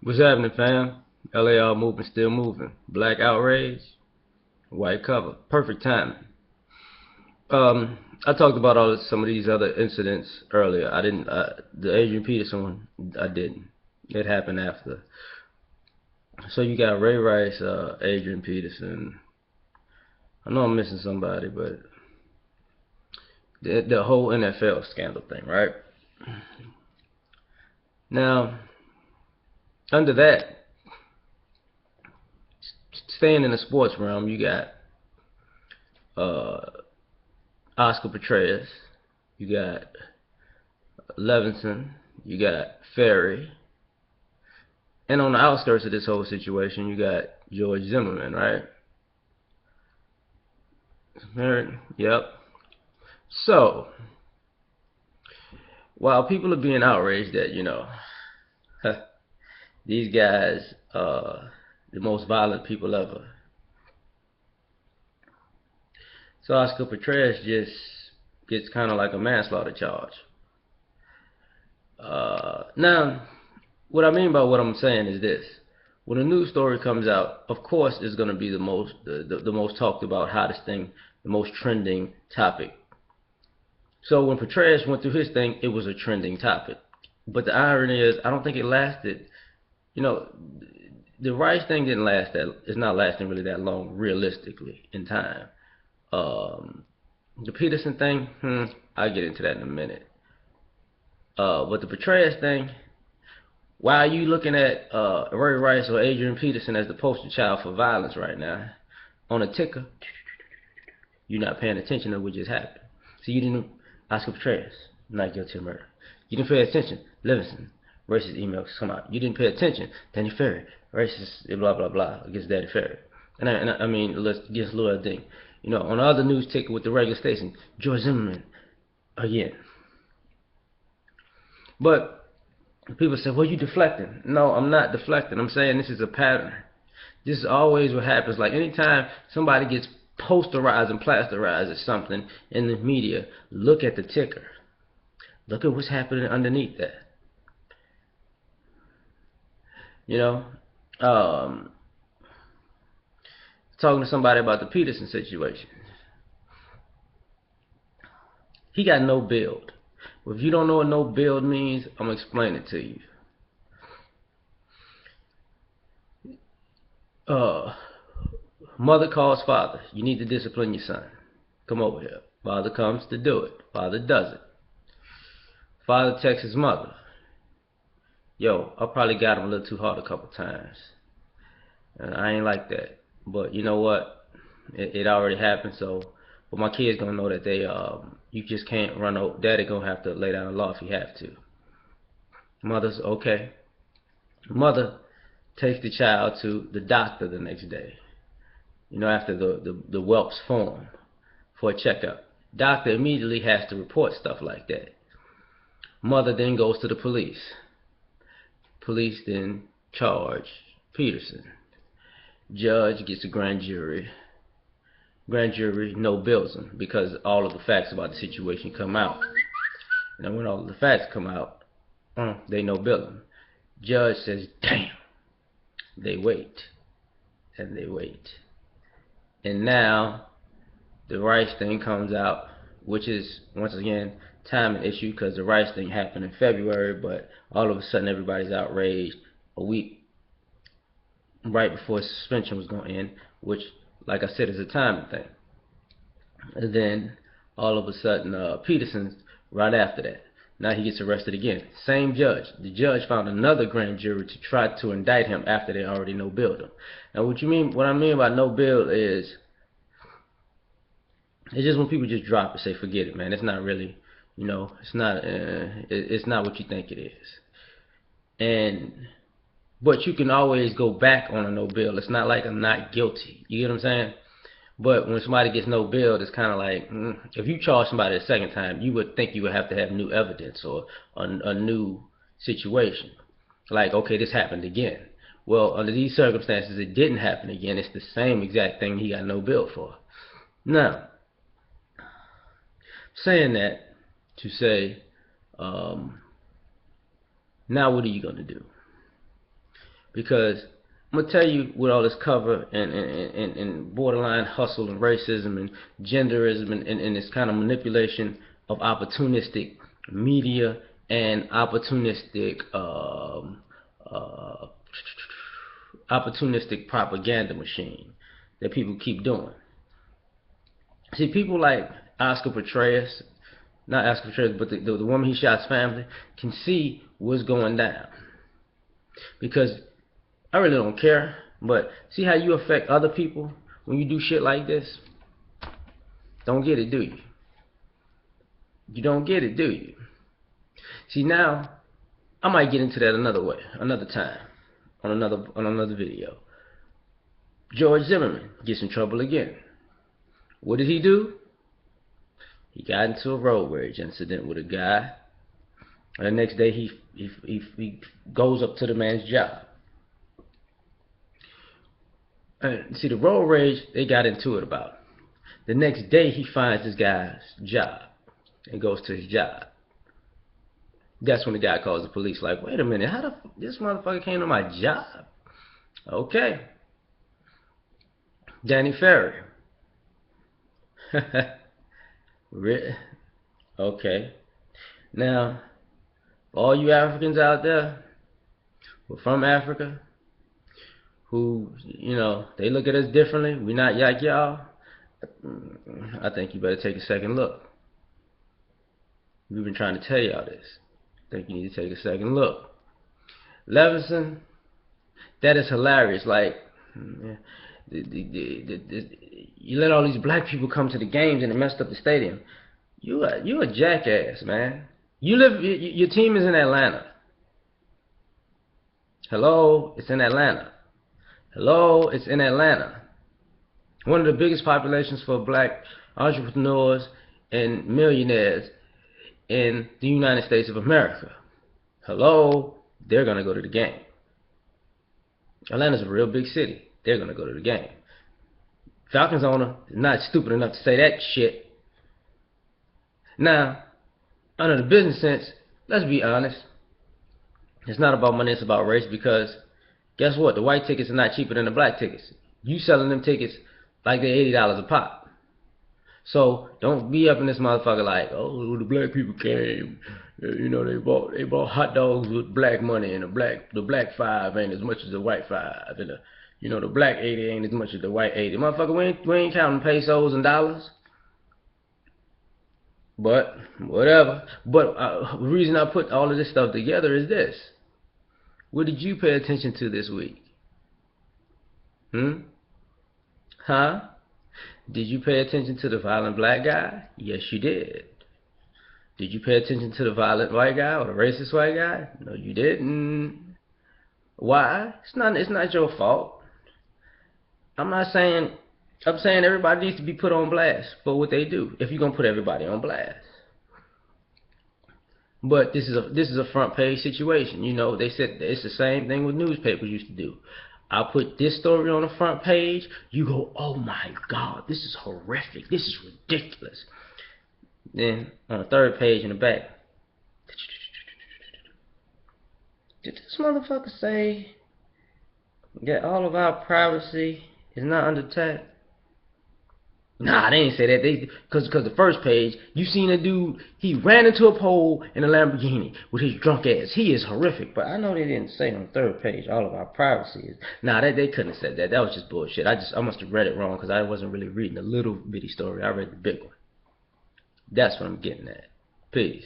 What's happening, fam? L.A.R. movement still moving. Black outrage, white cover. Perfect timing. I talked about some of these other incidents earlier. I didn't. The Adrian Peterson one, I didn't. It happened after. So you got Ray Rice, Adrian Peterson. I know I'm missing somebody, but the whole NFL scandal thing, right? Now, under that, staying in the sports realm, you got uh, Oscar Petraeus, you got Levinson, you got Ferry, and on the outskirts of this whole situation, you got George Zimmerman, right? Yep. So, while people are being outraged that, these guys are the most violent people ever, so Oscar Petraeus just gets kind of like a manslaughter charge. Now, what I mean by what I'm saying is this: when a news story comes out, of course, it's going to be the most talked about, hottest thing, the most trending topic. So when Petraeus went through his thing, it was a trending topic. But the irony is, I don't think it lasted. You know, the Rice thing didn't last that. It's not lasting really that long, realistically, in time. Um, the Peterson thing, I'll get into that in a minute. But the Petraeus thing, why are you looking at Ray Rice or Adrian Peterson as the poster child for violence right now? On a ticker, you're not paying attention to what just happened. So you didn't. Oscar Petraeus, not guilty of murder. You didn't pay attention. Livingston, racist emails come out. You didn't pay attention. Danny Ferry, racist, blah blah blah against Danny Ferry. I mean, let's against Lil Ding. On the other news ticker with the regular station, George Zimmerman again. But people say, well, you deflecting. No, I'm not deflecting. I'm saying this is a pattern. This is always what happens. Like anytime somebody gets posterized and plasterized as something in the media, look at the ticker. Look at what's happening underneath that. You know, um, talking to somebody about the Peterson situation. He got no build. Well, if you don't know what no build means, I'm gonna explain it to you. Uh, Mother calls father. You need to discipline your son. Come over here. Father comes to do it. Father does it. Father texts his mother. Yo, I probably got him a little too hard a couple times. And I ain't like that. But you know what? It already happened, so but my kids gonna know that you just can't run over. Daddy gonna have to lay down the law if he have to. Mother's okay. Mother takes the child to the doctor the next day. After the whelps form for a checkup. Doctor immediately has to report stuff like that. Mother then goes to the police. Police then charge Peterson. Judge gets a grand jury. Grand jury no bills him because all of the facts about the situation come out. And when all of the facts come out, they no bill him. Judge says, damn. They wait. And they wait. And now the Rice thing comes out, which is, once again, timing issue because the Rice thing happened in February, but all of a sudden everybody's outraged a week right before suspension was going to end, which, like I said, is a timing thing. And then all of a sudden, Peterson's right after that. Now he gets arrested again. Same judge. The judge found another grand jury to try to indict him after they already no billed him. Now, what I mean by no bill is, it's just when people just drop and say, forget it, man. It's not really, it's not what you think it is. But you can always go back on a no bill. It's not like I'm not guilty. You get what I'm saying? But when somebody gets no bill, it's kind of like, if you charge somebody a second time, you would think you would have to have new evidence or a new situation. Like, okay, this happened again. Well, under these circumstances, it didn't happen again. It's the same exact thing he got no bill for. Now, saying that to say, now what are you going to do? Because I'm gonna tell you, with all this cover and borderline hustle and racism and genderism and this kind of manipulation of opportunistic media and uh, opportunistic propaganda machine that people keep doing. See, people like Oscar Petraeus, not Oscar Petraeus, but the woman he shot's family, can see what's going down. Because I really don't care, but see how you affect other people when you do shit like this? Don't get it, do you? You don't get it, do you? See, now I might get into that another way, another time, on another video. George Zimmerman gets in trouble again. What did he do? He got into a road rage incident with a guy. And the next day he goes up to the man's job. And see, the road rage, they got into it about. The next day he finds this guy's job and goes to his job. That's when the guy calls the police like, wait a minute, how this motherfucker came to my job? Okay. Danny Ferry. Okay. Now, all you Africans out there who are from Africa, who, you know, they look at us differently, we not like y'all, I think you better take a second look. We've been trying to tell y'all this. I think you need to take a second look. Levinson, that is hilarious. Like, you let all these black people come to the games and it messed up the stadium. You a jackass, man. Your team is in Atlanta. Hello, it's in Atlanta. Hello, it's in Atlanta. One of the biggest populations for black entrepreneurs and millionaires in the United States of America. Hello, they're gonna go to the game. Atlanta's a real big city. They're gonna go to the game. Falcons owner is not stupid enough to say that shit. Now, under the business sense, let's be honest. It's not about money, it's about race, because guess what? The white tickets are not cheaper than the black tickets. You selling them tickets like they're $80 a pop. So don't be up in this motherfucker like, oh, the black people came, you know, they bought hot dogs with black money, and the black 5 ain't as much as the white 5, and the black 80 ain't as much as the white 80. Motherfucker, we ain't counting pesos and dollars. But whatever. But the reason I put all of this stuff together is this: what did you pay attention to this week? Huh? Did you pay attention to the violent black guy? Yes, you did. Did you pay attention to the violent white guy or the racist white guy? No, you didn't. Why? It's not your fault. I'm saying everybody needs to be put on blast for what they do, if you're gonna put everybody on blast. But this is a front page situation. You know, they said it's the same thing with newspapers used to do. I'll put this story on the front page. You go, oh my God, this is horrific. This is ridiculous. Then on the third page in the back, did this motherfucker say that all of our privacy is not under attack? Nah, they ain't say that. Cause the first page, you seen a dude, he ran into a pole in a Lamborghini with his drunk ass. He is horrific. But I know they didn't say on the third page all of our privacy is. Nah, they couldn't have said that. That was just bullshit. I must have read it wrong, because I wasn't really reading the little bitty story. I read the big one. That's what I'm getting at. Peace.